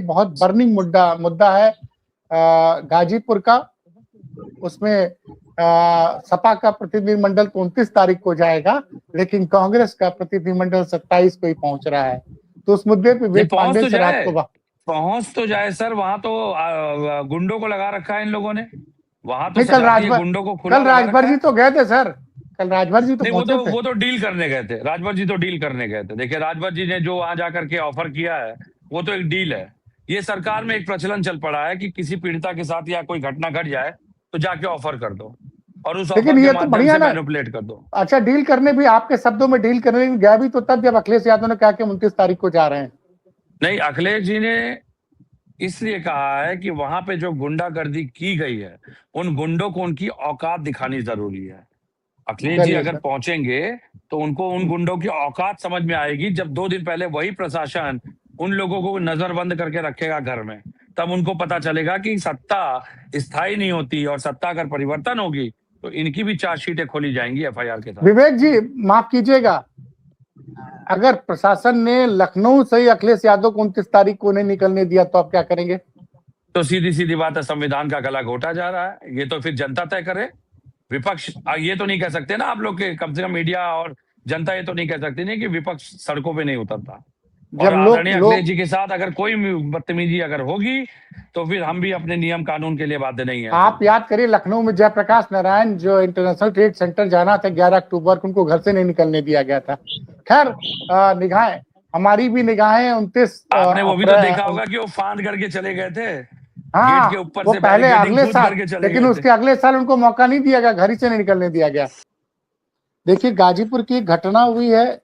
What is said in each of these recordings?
बहुत बर्निंग मुद्दा है गाजीपुर का। उसमें सपा का प्रतिनिधिमंडल तो 29 तारीख को जाएगा, लेकिन कांग्रेस का प्रतिनिधिमंडल 27 को ही पहुंच रहा है। तो उस मुद्दे पे विवेक पांडे से रात को पहुंच तो जाए सर, वहां तो गुंडों को लगा रखा है इन लोगों ने, वहां तो गुंडों को खुला कल राजभर जी तो गए थे सर, कल राजभर जी तो पहुंचे थे। वो तो डील करने गए थे, राजभर जी तो डील करने गए थे। देखिए राजभर जी ने जो वहां जाकर के ऑफर किया है वो तो एक डील है। ये सरकार में एक प्रचलन चल पड़ा है कि किसी पीड़िता के साथ या कोई घटना घट जाए तो जाके ऑफर कर दो और उस ऑफर के माध्यम से मैनिपुलेट कर दो। अच्छा, डील करने भी आपके शब्दों में डील करने भी गया भी तो तब जब अखिलेश यादव ने कहा कि 29 तारीख को जा रहे हैं। नहीं, अखिलेश जी ने इसलिए कहा है कि वहां पे जो गुंडागर्दी की गई है उन गुंडों को उनकी औकात दिखानी जरूरी है। अखिलेश जी अगर पहुंचेंगे तो उनको उन गुंडों की औकात समझ में आएगी। जब 2 दिन पहले वही प्रशासन उन लोगों को नजरबंद करके रखेगा घर में, तब उनको पता चलेगा कि सत्ता स्थायी नहीं होती और सत्ता अगर परिवर्तन होगी तो इनकी भी चार्जशीटें खोली जाएंगी एफआईआर के साथ। विवेक जी माफ कीजिएगा, अगर प्रशासन ने लखनऊ से ही अखिलेश यादव को 29 तारीख को नहीं निकलने दिया तो आप क्या करेंगे? तो सीधी सीधी बात है, संविधान का गला घोटा जा रहा है। ये तो फिर जनता तय करे। विपक्ष ये तो नहीं कह सकते ना आप लोग के, कम से कम मीडिया और जनता ये तो नहीं कह सकती नहीं कि विपक्ष सड़कों पे नहीं उतरता। और आदरणीय अखिलेश जी के साथ अगर कोई बदतमीजी अगर होगी तो फिर हम भी अपने नियम कानून के लिए बाध्य नहीं है। आप याद करिए लखनऊ में जयप्रकाश नारायण जो इंटरनेशनल ट्रेड सेंटर जाना था 11 अक्टूबर को, उनको घर से नहीं निकलने दिया गया था। खैर निगाहें, हमारी भी निगाहें 29 आपने वो भी तो देखा होगा कि वो फांद करके चले गए थे। हाँ, गेट के ऊपर वो से पहले अगले साल, लेकिन उसके अगले साल उनको मौका नहीं दिया गया, घर ही से नहीं निकलने दिया गया। देखिए गाजीपुर की घटना हुई है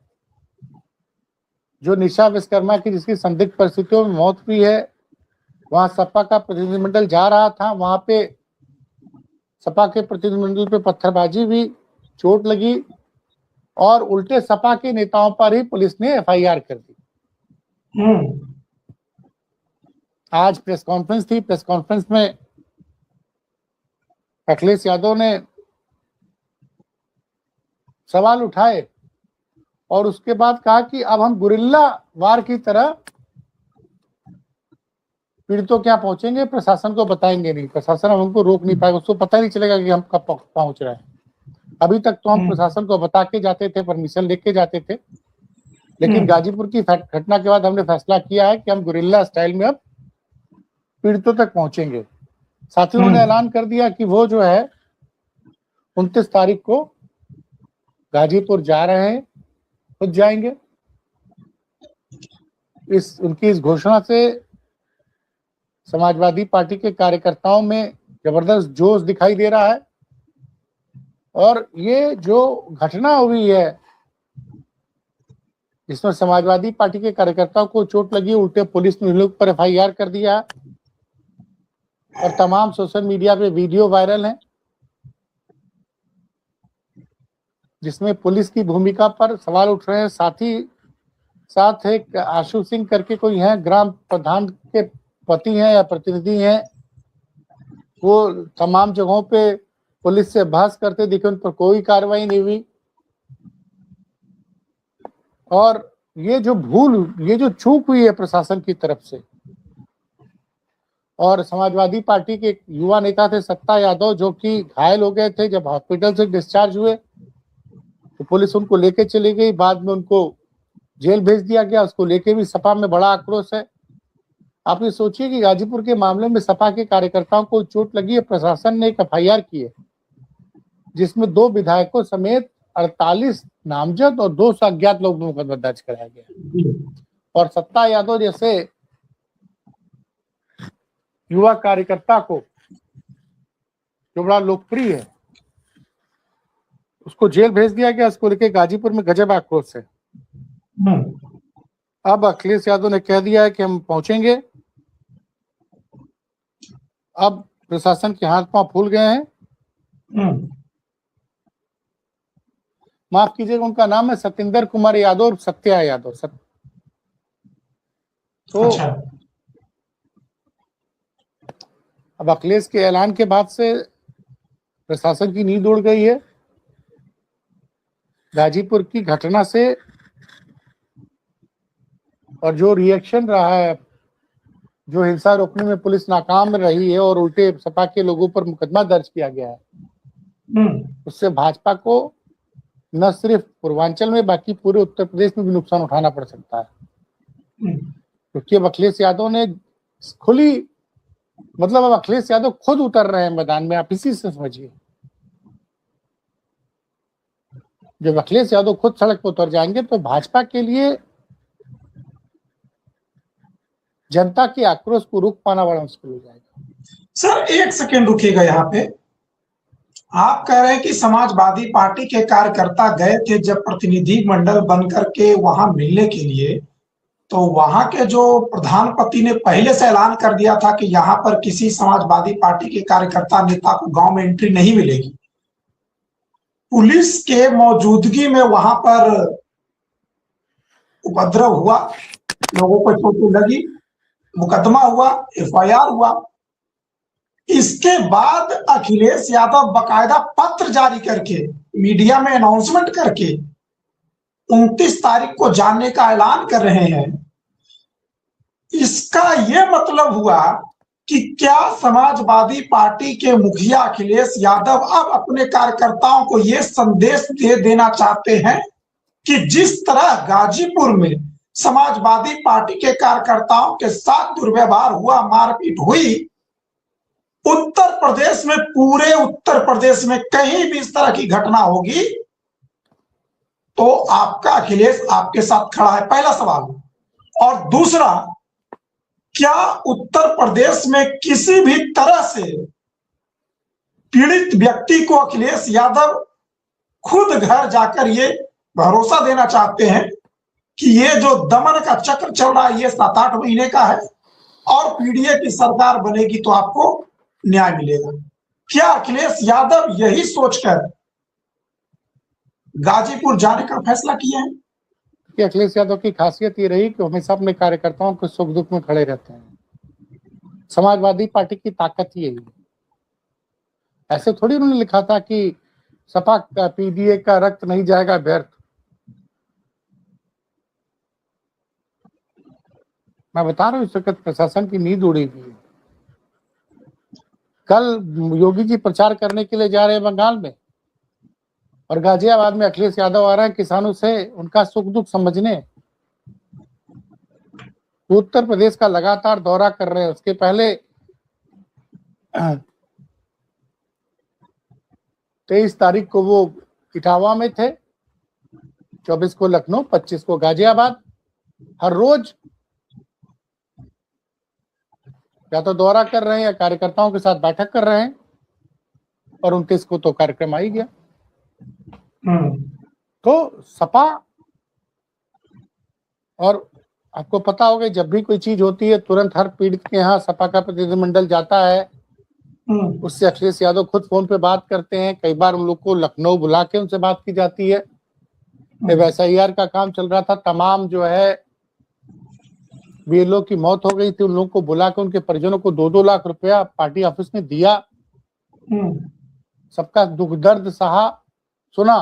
जो निशा विश्वकर्मा की, जिसकी संदिग्ध परिस्थितियों में मौत हुई है। वहां सपा का प्रतिनिधिमंडल जा रहा था, वहां पे सपा के प्रतिनिधिमंडल पे पत्थरबाजी हुई, चोट लगी और उल्टे सपा के नेताओं पर ही पुलिस ने एफआईआर कर दी। आज प्रेस कॉन्फ्रेंस थी, प्रेस कॉन्फ्रेंस में अखिलेश यादव ने सवाल उठाए और उसके बाद कहा कि अब हम गुरिल्ला वार की तरह पीड़ितों क्या पहुंचेंगे, प्रशासन को बताएंगे नहीं, प्रशासन हमको रोक नहीं पाएगा, उसको पता नहीं चलेगा कि हम कब पहुंच रहे हैं। अभी तक तो हम प्रशासन को बता के जाते थे, परमिशन लेके जाते थे, लेकिन गाजीपुर की घटना के बाद हमने फैसला किया है कि हम गुरिल्ला स्टाइल में अब पीड़ितों तक पहुंचेंगे। साथ ही उन्होंने ऐलान कर दिया कि वो जो है 29 तारीख को गाजीपुर जा रहे हैं, खुद जाएंगे। उनकी इस घोषणा से समाजवादी पार्टी के कार्यकर्ताओं में जबरदस्त जोश दिखाई दे रहा है और ये जो घटना हुई है जिसमें समाजवादी पार्टी के कार्यकर्ताओं को चोट लगी, उल्टे पुलिस ने उन लोग पर एफआईआर कर दिया और तमाम सोशल मीडिया पे वीडियो वायरल है जिसमें पुलिस की भूमिका पर सवाल उठ रहे हैं। साथ एक आशु सिंह करके कोई है, ग्राम प्रधान के पति हैं या प्रतिनिधि हैं, वो तमाम जगहों पे पुलिस से बहस करते दिखे, उन पर कोई कार्रवाई नहीं हुई। और ये जो चूक हुई है प्रशासन की तरफ से, और समाजवादी पार्टी के युवा नेता थे सत्ता यादव जो कि घायल हो गए थे, जब हॉस्पिटल से डिस्चार्ज हुए तो पुलिस उनको लेके चली गई, बाद में उनको जेल भेज दिया गया। उसको लेके भी सपा में बड़ा आक्रोश है। आप ये सोचिए कि गाजीपुर के मामले में सपा के कार्यकर्ताओं को चोट लगी है, प्रशासन ने एक एफआईआर की है जिसमें 2 विधायकों समेत 48 नामजद और 200 अज्ञात लोगों पर मुकदमा दर्ज कराया गया। और सत्ता यादव जैसे युवा कार्यकर्ता को जो बड़ा लोकप्रिय है उसको जेल भेज दिया गया। उसको लेके गाजीपुर में गजब आक्रोश है। अब अखिलेश यादव ने कह दिया है कि हम पहुंचेंगे। अब प्रशासन के हाथ पांव फूल गए हैं। माफ कीजिएगा, उनका नाम है सत्येंद्र कुमार यादव और सत्या यादव। तो अब अखिलेश के ऐलान के बाद से प्रशासन की नींद उड़ गई है। गाजीपुर की घटना से और जो रिएक्शन रहा है जो हिंसा रोकने में पुलिस नाकाम रही है और उल्टे सपा के लोगों पर मुकदमा दर्ज किया गया है, उससे भाजपा को न सिर्फ पूर्वांचल में बाकी पूरे उत्तर प्रदेश में भी नुकसान उठाना पड़ सकता है। क्योंकि अब अखिलेश यादव ने खुली, मतलब अब अखिलेश यादव खुद उतर रहे हैं मैदान में, आप इसी से समझिए। जब अखिलेश यादव खुद सड़क पर उतर जाएंगे तो भाजपा के लिए जनता के आक्रोश को रोक पाना बड़ा मुश्किल हो जाएगा। सर एक सेकेंड रुकिएगा यहाँ पे। आप कह रहे हैं कि समाजवादी पार्टी के कार्यकर्ता गए थे जब प्रतिनिधि मंडल बनकर के वहां मिलने के लिए, तो वहां के जो प्रधानपति ने पहले से ऐलान कर दिया था कि यहाँ पर किसी समाजवादी पार्टी के कार्यकर्ता नेता को गांव में एंट्री नहीं मिलेगी। पुलिस के मौजूदगी में वहां पर उपद्रव हुआ, लोगों को चोटें लगी, मुकदमा हुआ, एफआईआर हुआ। इसके बाद अखिलेश यादव बकायदा पत्र जारी करके मीडिया में अनाउंसमेंट करके 29 तारीख को जाने का ऐलान कर रहे हैं। इसका यह मतलब हुआ कि क्या समाजवादी पार्टी के मुखिया अखिलेश यादव अब अपने कार्यकर्ताओं को यह संदेश दे देना चाहते हैं कि जिस तरह गाजीपुर में समाजवादी पार्टी के कार्यकर्ताओं के साथ दुर्व्यवहार हुआ, मारपीट हुई, उत्तर प्रदेश में, पूरे उत्तर प्रदेश में कहीं भी इस तरह की घटना होगी तो आपका अखिलेश आपके साथ खड़ा है, पहला सवाल। और दूसरा, क्या उत्तर प्रदेश में किसी भी तरह से पीड़ित व्यक्ति को अखिलेश यादव खुद घर जाकर ये भरोसा देना चाहते हैं कि ये जो दमन का चक्र चल रहा है ये 7-8 महीने का है और पीडीए की सरकार बनेगी तो आपको न्याय मिलेगा? क्या अखिलेश यादव यही सोचकर गाजीपुर जाने का फैसला किया है? कि अखिलेश यादव की खासियत ये रही कि हमेशा अपने कार्यकर्ताओं के सुख दुख में खड़े रहते हैं। समाजवादी पार्टी की ताकत ही यही है। ऐसे थोड़ी उन्होंने लिखा था कि सपा का पीडीए का रक्त नहीं जाएगा व्यर्थ। मैं बता रहा हूँ इस वक्त प्रशासन की नींद उड़ी हुई है। कल योगी जी प्रचार करने के लिए जा रहे हैं बंगाल में और गाजियाबाद में अखिलेश यादव आ रहे हैं किसानों से उनका सुख दुख समझने। उत्तर प्रदेश का लगातार दौरा कर रहे हैं। उसके पहले 23 तारीख को वो इटावा में थे, 24 को लखनऊ, 25 को गाजियाबाद। हर रोज या तो दौरा कर रहे हैं या कार्यकर्ताओं के साथ बैठक कर रहे हैं और 29 को तो कार्यक्रम आ ही गया। तो सपा, और आपको पता होगा जब भी कोई चीज होती है तुरंत हर पीड़ित के यहाँ सपा का प्रतिनिधिमंडल जाता है। उससे अखिलेश यादव खुद फोन पे बात करते हैं। कई बार उन लोग को लखनऊ बुला के उनसे बात की जाती है। एफआईआर का काम चल रहा था, तमाम जो है बीएलओ की मौत हो गई थी, उन लोगों को बुला के उनके परिजनों को 2-2 लाख रुपया पार्टी ऑफिस में दिया। सबका दुख दर्द सहा, सुना।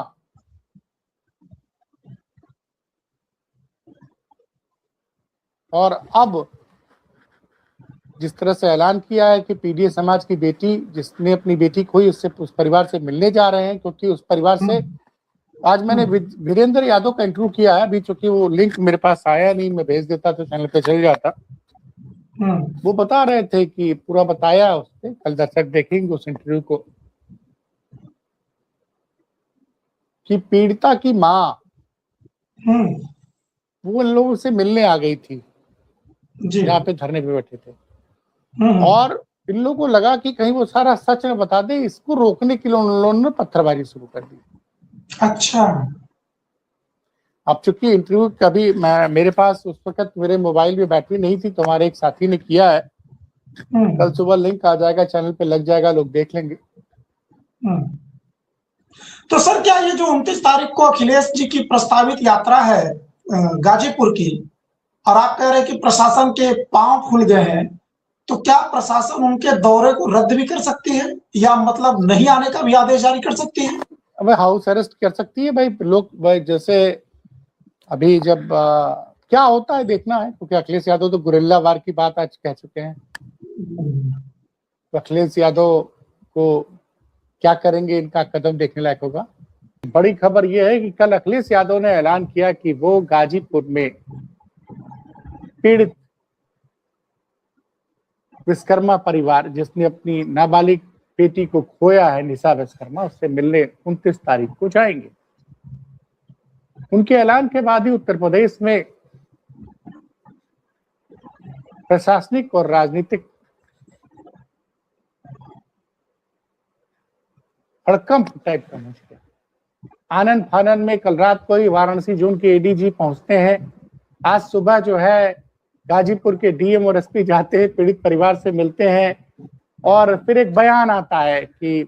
और अब जिस तरह से ऐलान किया है कि पीडीए समाज की बेटी जिसने अपनी बेटी खोई उससे उस परिवार से मिलने जा रहे हैं, क्योंकि उस परिवार से आज मैंने वीरेंद्र यादव का इंटरव्यू किया है। अभी चूंकि वो लिंक मेरे पास आया नहीं, मैं भेज देता तो चैनल पे चल जाता। वो बता रहे थे कि पूरा बताया उसने, कल दर्शक देखेंगे उस इंटरव्यू को, कि पीड़िता की माँ वो इन लोगों से मिलने आ गई थी जहाँ पे धरने पे बैठे थे और इन लोगों को लगा कि कहीं वो सारा सच न बता दे। इसको रोकने के लिए उन लोगों ने पत्थरबाजी शुरू कर दी। अच्छा, अब चूंकि इंटरव्यू कभी मेरे पास उस वक्त मेरे मोबाइल में बैटरी नहीं थी तो हमारे एक साथी ने किया है। कल सुबह लिंक आ जाएगा, चैनल पे लग जाएगा, लोग देख लेंगे। तो सर क्या ये जो 29 तारीख को अखिलेश जी की प्रस्तावित यात्रा है गाजीपुर की, और आप कह रहे हैं कि प्रशासन के पांव खुल गए हैं, तो क्या प्रशासन उनके दौरे को रद्द भी कर सकती है या मतलब नहीं आने का भी आदेश जारी कर सकती है? अब हाउस अरेस्ट कर सकती है भाई। लोग भाई जैसे अभी जब क्या होता है देखना है, क्योंकि अखिलेश यादव तो गुरिल्ला वार की बात आज कह चुके हैं। तो अखिलेश यादव को क्या करेंगे, इनका कदम देखने लायक होगा। बड़ी खबर यह है कि कल अखिलेश यादव ने ऐलान किया कि वो गाजीपुर में पीड़ित विश्वकर्मा परिवार जिसने अपनी नाबालिग बेटी को खोया है, निशा विश्वकर्मा, उससे मिलने 29 तारीख को जाएंगे। उनके ऐलान के बाद ही उत्तर प्रदेश में प्रशासनिक और राजनीतिक हड़कंप टाइप का मच गया। आनन फानन में कल रात को ही वाराणसी जोन के एडीजी पहुंचते हैं। आज सुबह जो है गाजीपुर के डीएम और एसपी जाते हैं, पीड़ित परिवार से मिलते हैं और फिर एक बयान आता है कि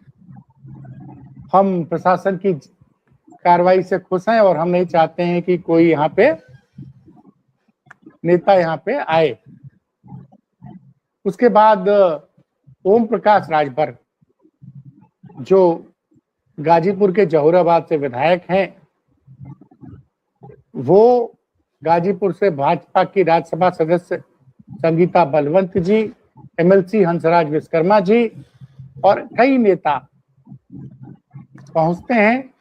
हम प्रशासन की कार्रवाई से खुश हैं और हम नहीं चाहते हैं कि कोई यहाँ पे नेता यहाँ पे आए। उसके बाद ओम प्रकाश राजभर जो गाजीपुर के जहुराबाद से विधायक हैं, वो गाजीपुर से भाजपा की राज्यसभा सदस्य संगीता बलवंत जी, एमएलसी हंसराज विश्वकर्मा जी और कई नेता पहुंचते हैं।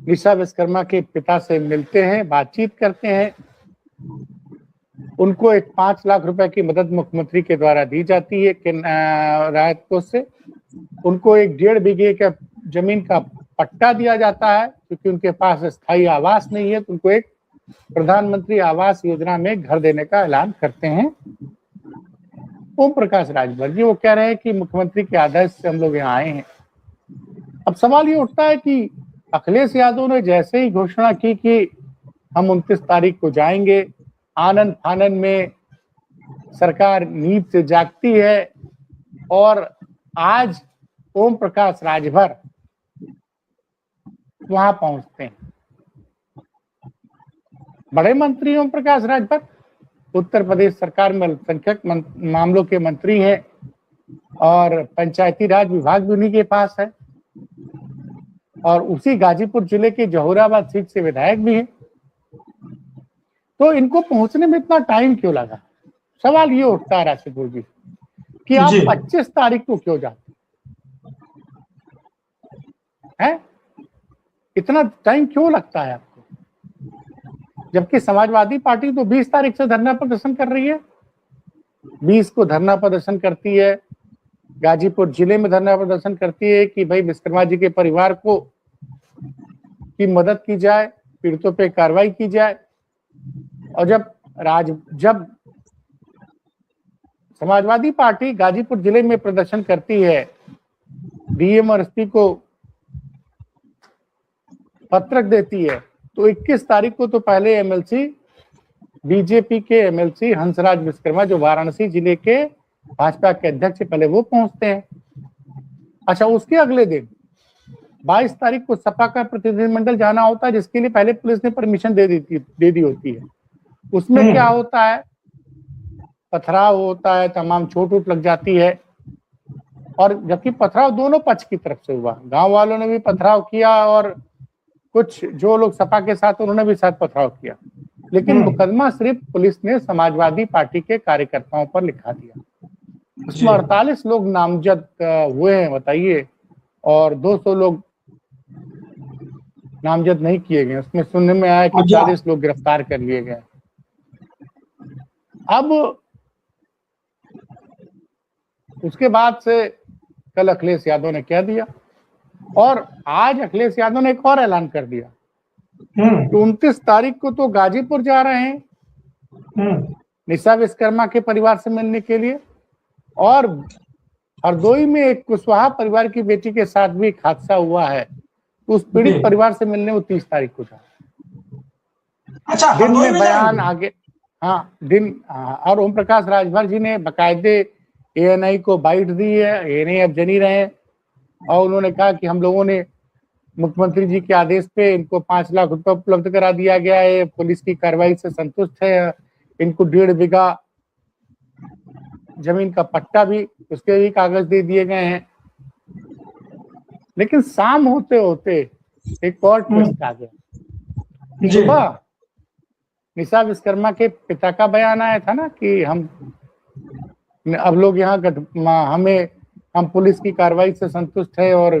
निशा विश्वकर्मा के पिता से मिलते हैं, बातचीत करते हैं। उनको एक 5 लाख रुपए की मदद मुख्यमंत्री के द्वारा दी जाती है राहत कोष से। उनको एक 1.5 बीघे का जमीन का पट्टा दिया जाता है, क्योंकि उनके पास स्थायी आवास नहीं है, तो उनको एक प्रधानमंत्री आवास योजना में घर देने का ऐलान करते हैं ओम प्रकाश राजभर जी। वो कह रहे हैं कि मुख्यमंत्री के आदेश से हम लोग यहाँ आए हैं। अब सवाल ये उठता है कि अखिलेश यादव ने जैसे ही घोषणा की कि हम 29 तारीख को जाएंगे, आनन फानन में सरकार नींद से जागती है और आज ओम प्रकाश राजभर वहां पहुंचते हैं। बड़े मंत्री ओम प्रकाश राजभर उत्तर प्रदेश सरकार में अल्पसंख्यक मामलों के मंत्री हैं और पंचायती राज विभाग भी उन्हीं के पास है और उसी गाजीपुर जिले के जहुराबाद सीट से विधायक भी हैं। तो इनको पहुंचने में इतना टाइम क्यों लगा? सवाल ये उठता है राशिदुल जी कि आप 25 तारीख को क्यों जाते हैं? इतना टाइम क्यों लगता है आपको? जबकि समाजवादी पार्टी तो 20 तारीख से धरना प्रदर्शन कर रही है, 20 को धरना प्रदर्शन करती है, गाजीपुर जिले में धरना प्रदर्शन करती है कि भाई विश्वकर्मा जी के परिवार को की मदद की जाए, पीड़ितों पे कार्रवाई की जाए। और जब समाजवादी पार्टी गाजीपुर जिले में प्रदर्शन करती है, डीएम और एसपी को पत्रक देती है, तो 21 तारीख को तो पहले एमएलसी बीजेपी के एमएलसी हंसराज विश्वकर्मा जो वाराणसी जिले के भाजपा के अध्यक्ष पहले वो पहुंचते हैं। अच्छा, उसके अगले दिन 22 तारीख को सपा का प्रतिनिधिमंडल जाना होता है, जिसके लिए पहले पुलिस ने परमिशन दे दी होती है। उसमें क्या होता है, पथराव होता है, तमाम चोट वोट लग जाती है। और जबकि पथराव दोनों पक्ष की तरफ से हुआ, गांव वालों ने भी पथराव किया और कुछ जो लोग सपा के साथ उन्होंने भी साथ पथराव किया, लेकिन मुकदमा सिर्फ पुलिस ने समाजवादी पार्टी के कार्यकर्ताओं पर लिखा दिया। उसमें 48 लोग नामजद हुए हैं, बताइए, और 200 लोग नामजद नहीं किए गए। उसमें सुनने में आया कि 40 लोग गिरफ्तार कर लिए गए। अब उसके बाद से कल अखिलेश यादव ने कह दिया और आज अखिलेश यादव ने एक और ऐलान कर दिया कि 29 तारीख को तो गाजीपुर जा रहे हैं निशा विश्वकर्मा के परिवार से मिलने के लिए, और हरदोई में एक कुशवाहा परिवार की बेटी के साथ भी एक हादसा हुआ है, तो उस पीड़ित परिवार से मिलने वो 30 तारीख को जा। अच्छा, दिन में बयान आगे, हाँ दिन, और ओम प्रकाश राजभर जी ने बाकायदे एएनआई को बाइट दी है। एएनआई अब जनी रहे हैं और उन्होंने कहा कि हम लोगों ने मुख्यमंत्री जी के आदेश पे इनको 5 लाख रुपए उपलब्ध करा दिया गया है, पुलिस की कार्रवाई से संतुष्ट है, इनको 1.5 बीघा जमीन का पट्टा भी, उसके भी कागज दे दिए गए हैं। लेकिन शाम होते होते एक और ट्विस्ट आ गया। सुबह निशा विश्वकर्मा के पिता का बयान आया था ना कि अब लोग यहाँ हम पुलिस की कार्रवाई से संतुष्ट है और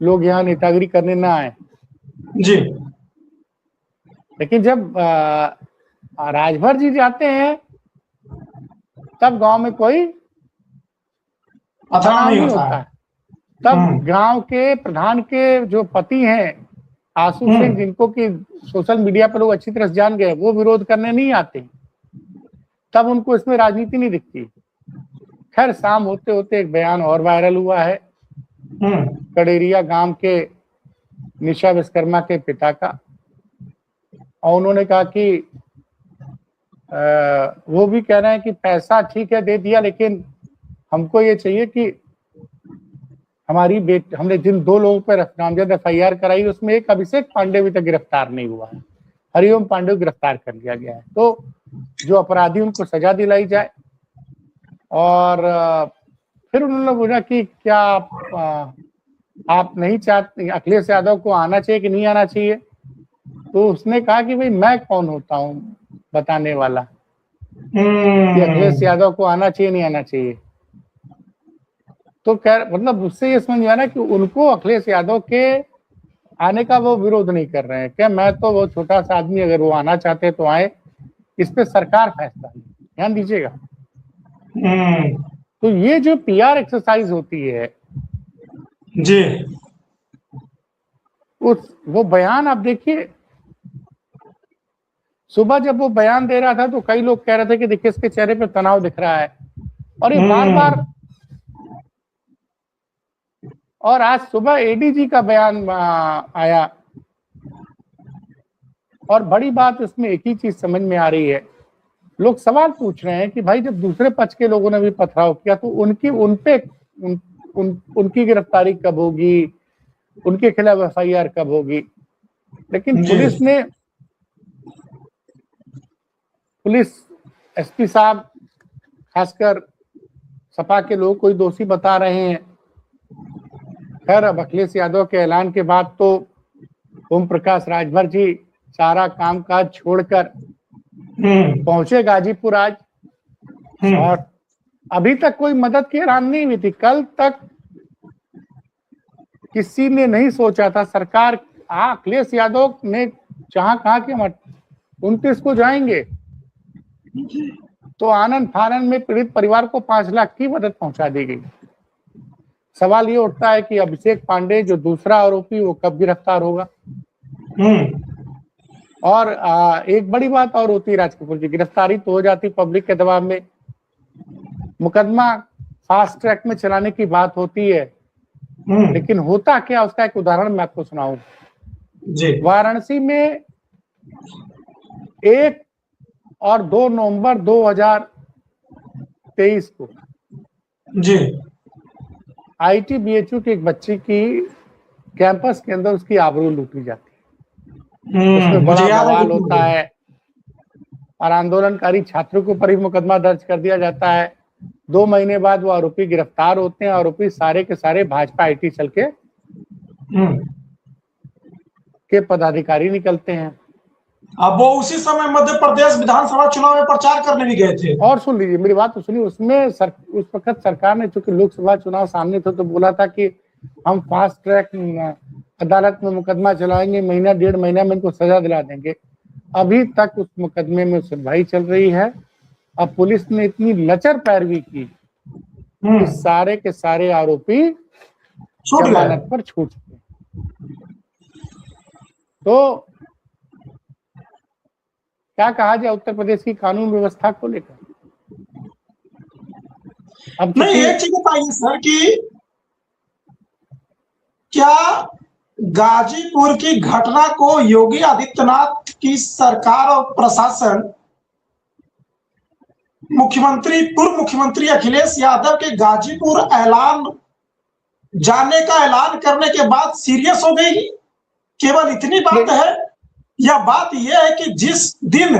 लोग यहाँ नेतागिरी करने ना आए जी। लेकिन जब राजभर जी जाते हैं तब गांव में कोई तनाव नहीं होता है। तब गांव के प्रधान के जो पति हैं आशु सिंह, जिनको कि सोशल मीडिया पर लोग अच्छी तरह से जान गए, वो विरोध करने नहीं आते, तब उनको इसमें राजनीति नहीं दिखती। खैर शाम होते होते एक बयान और वायरल हुआ है कड़ेरिया गांव के निशा विश्वकर्मा के पिता का, और उन्होंने कहा कि वो भी कह रहे हैं कि पैसा ठीक है दे दिया, लेकिन हमको ये चाहिए कि हमने जिन 2 लोगों पर नामजद FIR कराई उसमें एक अभिषेक पांडे अभी तक गिरफ्तार नहीं हुआ है, हरिओम पांडे को गिरफ्तार कर लिया गया है, तो जो अपराधी उनको सजा दिलाई जाए। और फिर उन्होंने बोला कि क्या आप नहीं चाहते अखिलेश यादव को आना चाहिए कि नहीं आना चाहिए, तो उसने कहा कि भाई मैं कौन होता हूँ बताने वाला कि अखिलेश यादव को आना चाहिए नहीं आना चाहिए। तो मतलब उससे ये समझ में आ रहा है कि उनको अखिलेश यादव के आने का वो विरोध नहीं कर रहे हैं। क्या मैं तो वो छोटा सा आदमी, अगर वो आना चाहते हैं तो आए, इस पे सरकार फैसला ले, ध्यान दीजिएगा। तो ये जो PR एक्सरसाइज होती है जी, वो बयान आप देखिए, सुबह जब वो बयान दे रहा था तो कई लोग कह रहे थे कि देखिए इसके चेहरे पे तनाव दिख रहा है, और ये बार बार, और आज सुबह ADG का बयान आया, और बड़ी बात इसमें एक ही चीज समझ में आ रही है, लोग सवाल पूछ रहे हैं कि भाई जब दूसरे पक्ष के लोगों ने भी पथराव किया तो उनकी गिरफ्तारी कब होगी, उनके खिलाफ FIR कब होगी। लेकिन पुलिस SP साहब खासकर सपा के लोग कोई दोषी बता रहे हैं। खैर अब अखिलेश यादव के ऐलान के बाद तो ओम प्रकाश राजभर जी सारा कामकाज छोड़कर पहुंचे गाजीपुर आज, और अभी तक कोई मदद की ऐलान नहीं हुई थी। कल तक किसी ने नहीं सोचा था, सरकार अखिलेश यादव ने जहां कहा कि हम 29 को जाएंगे, तो आनंद फानन में पीड़ित परिवार को 5 लाख की मदद पहुंचा दी गई। सवाल ये उठता है कि अभिषेक पांडे जो दूसरा आरोपी वो कब गिरफ्तार होगा। और एक बड़ी बात और होती है राज कपूर जी, गिरफ्तारी तो हो जाती पब्लिक के दबाव में, मुकदमा फास्ट ट्रैक में चलाने की बात होती है, लेकिन होता क्या, उसका एक उदाहरण मैं आपको सुनाऊं। वाराणसी में 1 और 2 नवंबर 2023 को जी ITBHU की एक बच्ची की कैंपस के अंदर उसकी आबरू लूटी जाती है, उसमें बड़ा बवाल होता है और आंदोलनकारी छात्रों के ऊपर ही मुकदमा दर्ज कर दिया जाता है। 2 महीने बाद वो आरोपी गिरफ्तार होते हैं। आरोपी सारे के सारे भाजपा IT चल के पदाधिकारी निकलते हैं। अब वो उसी समय मध्य प्रदेश विधानसभा चुनाव में प्रचार करने भी गए थे। और सुन लीजिए मेरी बात तो सुनिए, उसमें उस वक्त सरकार ने, चूंकि लोकसभा चुनाव सामने थे, तो बोला था कि हम फास्ट ट्रैक अदालत में मुकदमा चलाएंगे, 1-1.5 महीना में इनको सजा दिला देंगे। अभी तक उस मुकदमे में सुनवाई चल रही है। अब पुलिस ने इतनी लचर पैरवी की कि सारे के सारे आरोपी जमानत पर छूट चुके। तो क्या कहा जाए उत्तर प्रदेश की कानून व्यवस्था को लेकर? अब नहीं, एक चीज बताइए सर कि क्या गाजीपुर की घटना को योगी आदित्यनाथ की सरकार और प्रशासन, पूर्व मुख्यमंत्री अखिलेश यादव के गाजीपुर जाने का ऐलान करने के बाद सीरियस हो गई? केवल इतनी बात है, या बात यह है कि जिस दिन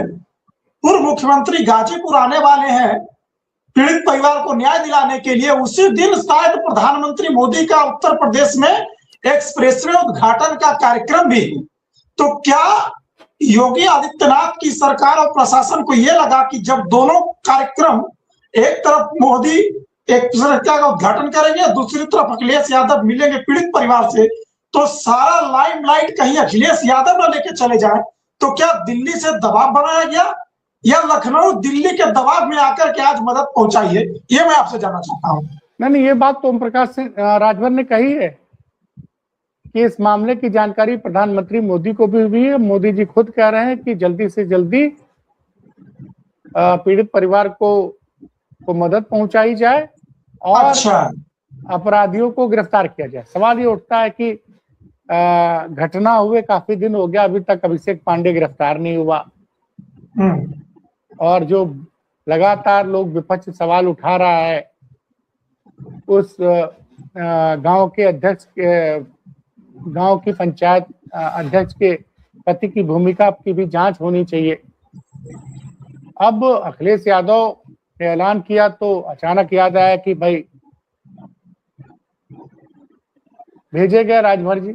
पूर्व मुख्यमंत्री गाजीपुर आने वाले हैं पीड़ित परिवार को न्याय दिलाने के लिए, उसी दिन शायद प्रधानमंत्री मोदी का उत्तर प्रदेश में एक्सप्रेसवे उद्घाटन का कार्यक्रम भी। तो क्या योगी आदित्यनाथ की सरकार और प्रशासन को यह लगा कि जब दोनों कार्यक्रम, एक तरफ मोदी एक दूसरे का उद्घाटन करेंगे, दूसरी तरफ अखिलेश यादव मिलेंगे पीड़ित परिवार से, तो सारा लाइमलाइट कहीं अखिलेश यादव न लेके चले जाए। तो क्या दिल्ली से दबाव बनाया गया या लखनऊ दिल्ली के दबाव में आकर के आज मदद पहुंचाई है, ये मैं आपसे जानना चाहता हूं। नहीं, ये बात तो ओम प्रकाश सिंह राजभर ने कही है कि इस मामले की जानकारी प्रधानमंत्री मोदी को भी हुई है। मोदी जी खुद कह रहे हैं कि जल्दी से जल्दी पीड़ित परिवार को मदद पहुंचाई जाए और अपराधियों को गिरफ्तार किया जाए। सवाल ये उठता है कि घटना हुए काफी दिन हो गया, अभी तक अभिषेक पांडे गिरफ्तार नहीं हुआ और जो लगातार लोग विपक्ष सवाल उठा रहा है उस गांव के अध्यक्ष गांव की पंचायत अध्यक्ष के पति की भूमिका की भी जांच होनी चाहिए। अब अखिलेश यादव ने ऐलान किया तो अचानक याद आया कि भाई भेजे गए राजभर जी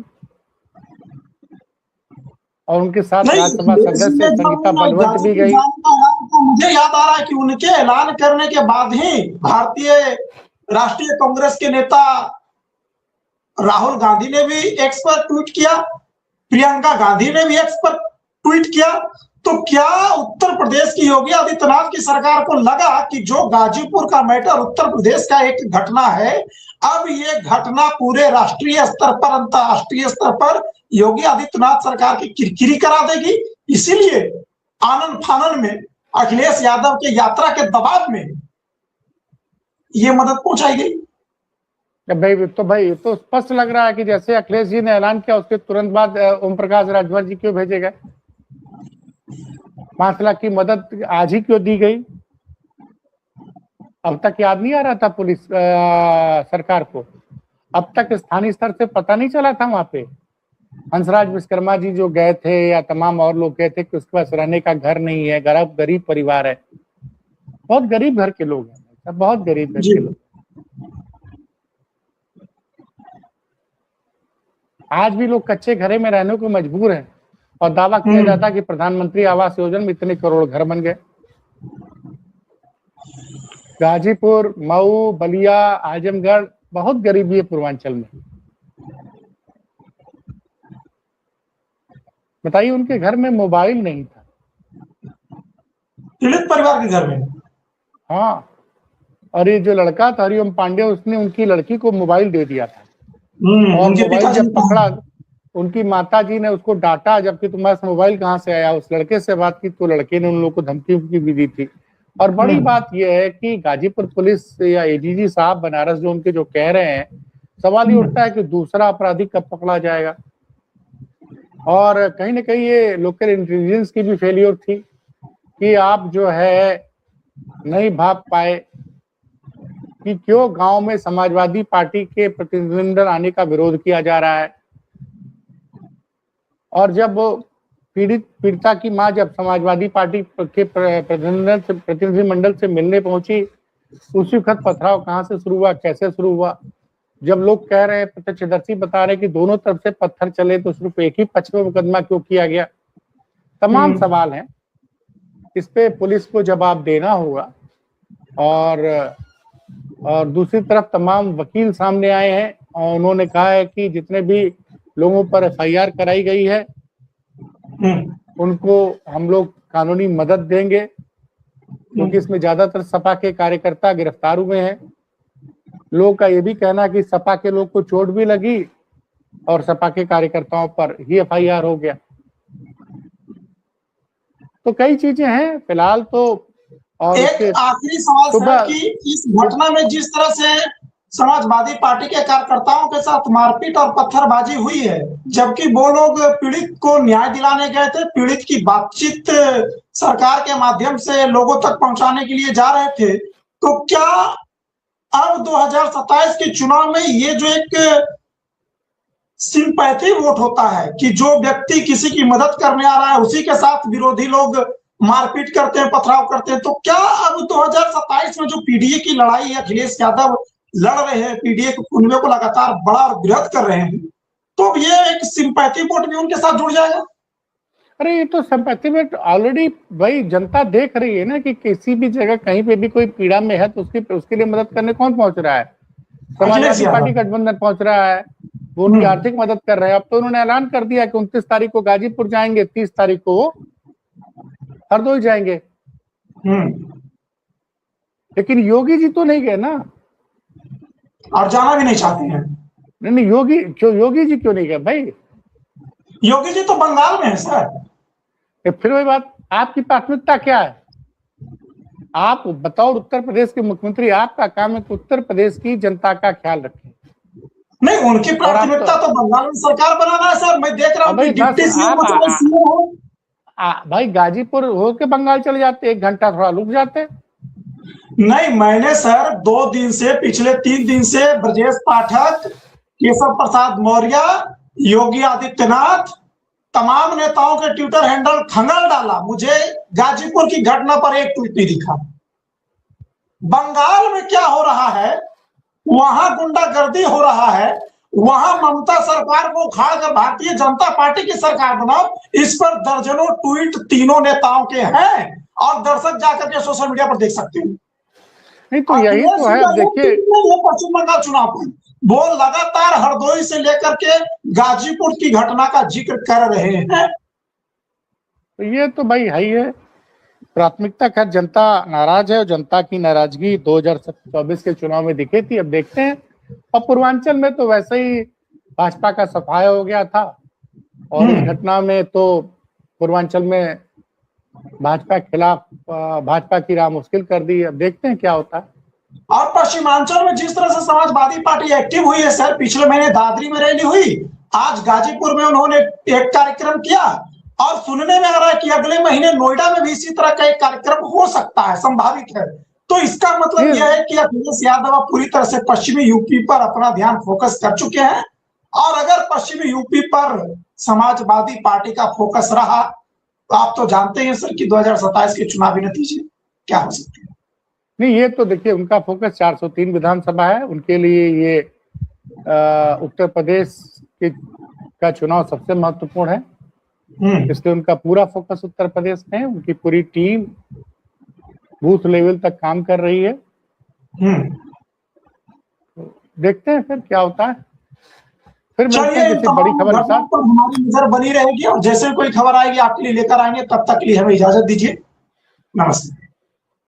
और उनके साथ राज्यसभा सदस्य संगीता बलवंत भी गई। मुझे याद आ रहा है कि उनके ऐलान करने के बाद ही भारतीय राष्ट्रीय कांग्रेस के नेता राहुल गांधी ने भी एक्स पर ट्वीट किया, प्रियंका गांधी ने भी एक्स पर ट्वीट किया। तो क्या उत्तर प्रदेश की योगी आदित्यनाथ की सरकार को लगा कि जो गाजीपुर का मैटर उत्तर प्रदेश का एक घटना है, अब ये घटना पूरे राष्ट्रीय स्तर पर, अंतरराष्ट्रीय स्तर पर योगी आदित्यनाथ सरकार की किरकिरी करा देगी, इसीलिए आनन फानन में अखिलेश यादव के यात्रा के दबाव में ये मदद पहुंचाई गई। भाई तो स्पष्ट लग रहा है कि जैसे अखिलेश जी ने ऐलान किया उसके तुरंत बाद ओम प्रकाश राजभर जी क्यों भेजे गए? 5 लाख की मदद आज ही क्यों दी गई? अब तक याद नहीं आ रहा था पुलिस सरकार को? अब तक स्थानीय स्तर से पता नहीं चला था? वहां पे हंसराज विश्वकर्मा जी जो गए थे या तमाम और लोग गए थे कि उसके पास रहने का घर नहीं है, गरीब परिवार है, बहुत गरीब घर के लोग हैं, बहुत गरीब घर के लोग। आज भी लोग कच्चे घरे में रहने को मजबूर हैं और दावा किया जाता कि प्रधानमंत्री आवास योजना में इतने करोड़ घर बन गए। गाजीपुर, मऊ, बलिया, आजमगढ़ बहुत गरीबी है पूर्वांचल में। बताइए, उनके घर में मोबाइल नहीं था, पीड़ित परिवार के घर में। हाँ, और ये जो लड़का था हरिओम पांडे, उसने उनकी लड़की को मोबाइल दे दिया था और मोबाइल जब पकड़ा उनकी माता जी ने उसको डांटा, जबकि तुम्हारे पास मोबाइल कहाँ से आया? उस लड़के से बात की तो लड़के ने उन लोगों को धमकी भी दी थी। और बड़ी बात यह है कि गाजीपुर पुलिस या एडीजी साहब बनारस जो उनके जो कह रहे हैं, सवाल ये उठता है कि दूसरा अपराधी कब पकड़ा जाएगा? और कहीं ना कहीं ये लोकल इंटेलिजेंस की भी फेलियर थी कि आप जो है नहीं भाप पाए कि क्यों गांव में समाजवादी पार्टी के प्रतिनिधिमंडल आने का विरोध किया जा रहा है। और जब पीड़िता की मां जब समाजवादी पार्टी के प्रतिनिधिमंडल से मिलने पहुंची, उसी वक्त पथराव कहां से शुरू हुआ, कैसे शुरू हुआ? जब लोग कह रहे हैं, प्रत्यक्षदर्शी बता रहे कि दोनों तरफ से पत्थर चले, तो सिर्फ एक ही पक्ष में मुकदमा क्यों किया गया? तमाम सवाल हैं, इस पे पुलिस को जवाब देना होगा। और दूसरी तरफ तमाम वकील सामने आए हैं और उन्होंने कहा है कि जितने भी लोगों पर एफआईआर कराई गई है उनको हम लोग कानूनी मदद देंगे, क्योंकि इसमें ज्यादातर सपा के कार्यकर्ता गिरफ्तार हुए हैं। लोगों का ये भी कहना कि सपा के लोग को चोट भी लगी और सपा के कार्यकर्ताओं पर ही एफआईआर हो गया। तो कई चीजें हैं फिलहाल तो। और एक आखिरी सवाल सर कि इस घटना में जिस तरह से समाजवादी पार्टी के कार्यकर्ताओं के साथ मारपीट और पत्थरबाजी हुई है, जबकि वो लोग पीड़ित को न्याय दिलाने गए थे, पीड़ित की बातचीत सरकार के माध्यम से लोगों तक पहुंचाने के लिए जा रहे थे, तो क्या अब 2027 के चुनाव में ये जो एक सिंपैथी वोट होता है कि जो व्यक्ति किसी की मदद करने आ रहा है उसी के साथ विरोधी लोग मारपीट करते हैं, पथराव करते हैं, तो क्या अब 2027 में जो पीडीए की लड़ाई है, अखिलेश यादव लड़ रहे हैं, पीडीए के कुनबे को लगातार बड़ा और विरोध कर रहे हैं, तो ये एक सिंपैथी वोट भी उनके साथ जुड़ जाएगा? अरे ये तो संपत्ति में ऑलरेडी भाई जनता देख रही है ना कि किसी भी जगह कहीं पे भी कोई पीड़ा में है तो उसके लिए मदद करने कौन पहुंच रहा है? समाजवादी पार्टी गठबंधन पहुंच रहा है, वो उनकी आर्थिक मदद कर रहे हैं। अब तो उन्होंने ऐलान कर दिया कि 29 तारीख को गाजीपुर जाएंगे, 30 तारीख को हरदोई जाएंगे। लेकिन योगी जी तो नहीं गए ना, और जाना भी नहीं चाहते हैं। नहीं योगी जी क्यों नहीं गए भाई? योगी जी तो बंगाल में है सर। फिर वही बात, आपकी प्राथमिकता क्या है? आप बताओ, उत्तर प्रदेश के मुख्यमंत्री, आपका काम है कि उत्तर प्रदेश की जनता का ख्याल रखें। नहीं, उनकी प्राथमिकता तो बंगाल में सरकार बनाना है सर। मैं देख रहा हूँ डिप्टी सीएम भाई गाजीपुर होके बंगाल चले जाते, 1 घंटा थोड़ा रुक जाते। नहीं, मैंने सर 2 दिन से, पिछले 3 दिन से ब्रजेश पाठक, केशव प्रसाद मौर्य, योगी आदित्यनाथ, तमाम नेताओं के ट्विटर हैंडल खंगाल डाला। मुझे गाजीपुर की घटना पर एक ट्वीट नहीं दिखा। बंगाल में क्या हो रहा है, वहां गुंडागर्दी हो रहा है, वहां ममता सरकार को उखाड़कर भारतीय जनता पार्टी की सरकार बनाओ, इस पर दर्जनों ट्वीट तीनों नेताओं के हैं और दर्शक जाकर के सोशल मीडिया पर देख सकते हैं। नहीं तो यही तो है। अब देखिए, पश्चिम बंगाल चुनाव पर वो लगातार हरदोई से लेकर के गाजीपुर की घटना का जिक्र कर रहे हैं। तो ये तो भाई है ही है। प्राथमिकता खैर जनता नाराज है और जनता की नाराजगी 2024 के चुनाव में दिखी थी। अब देखते हैं। और पूर्वांचल में तो वैसे ही भाजपा का सफाया हो गया था और इस घटना में तो पूर्वांचल में भाजपा के खिलाफ भाजपा की राह मुश्किल कर दी। अब देखते हैं क्या होता है। और पश्चिमांचल में जिस तरह से समाजवादी पार्टी एक्टिव हुई है सर, पिछले महीने दादरी में रैली हुई, आज गाजीपुर में उन्होंने एक कार्यक्रम किया और सुनने में आ रहा है कि अगले महीने नोएडा में भी इसी तरह का एक कार्यक्रम हो सकता है, संभावित है। तो इसका मतलब यह है कि अखिलेश यादव पूरी तरह से पश्चिमी यूपी पर अपना ध्यान फोकस कर चुके हैं और अगर पश्चिमी यूपी पर समाजवादी पार्टी का फोकस रहा तो आप तो जानते हैं सर कि 2027 के चुनावी नतीजे क्या हो सकते हैं। नहीं, ये तो देखिए उनका फोकस 403 विधानसभा है, उनके लिए ये उत्तर प्रदेश का चुनाव सबसे महत्वपूर्ण है, इसलिए उनका पूरा फोकस उत्तर प्रदेश में है। उनकी पूरी टीम बूथ लेवल तक काम कर रही है। तो देखते हैं फिर क्या होता है। फिर मिलते हैं किसी बड़ी खबर के साथ। हमारी नजर बनी रहेगी और जैसे कोई खबर आएगी आपके लिए लेकर आएंगे। तब तक के लिए हमें इजाजत दीजिए। नमस्ते।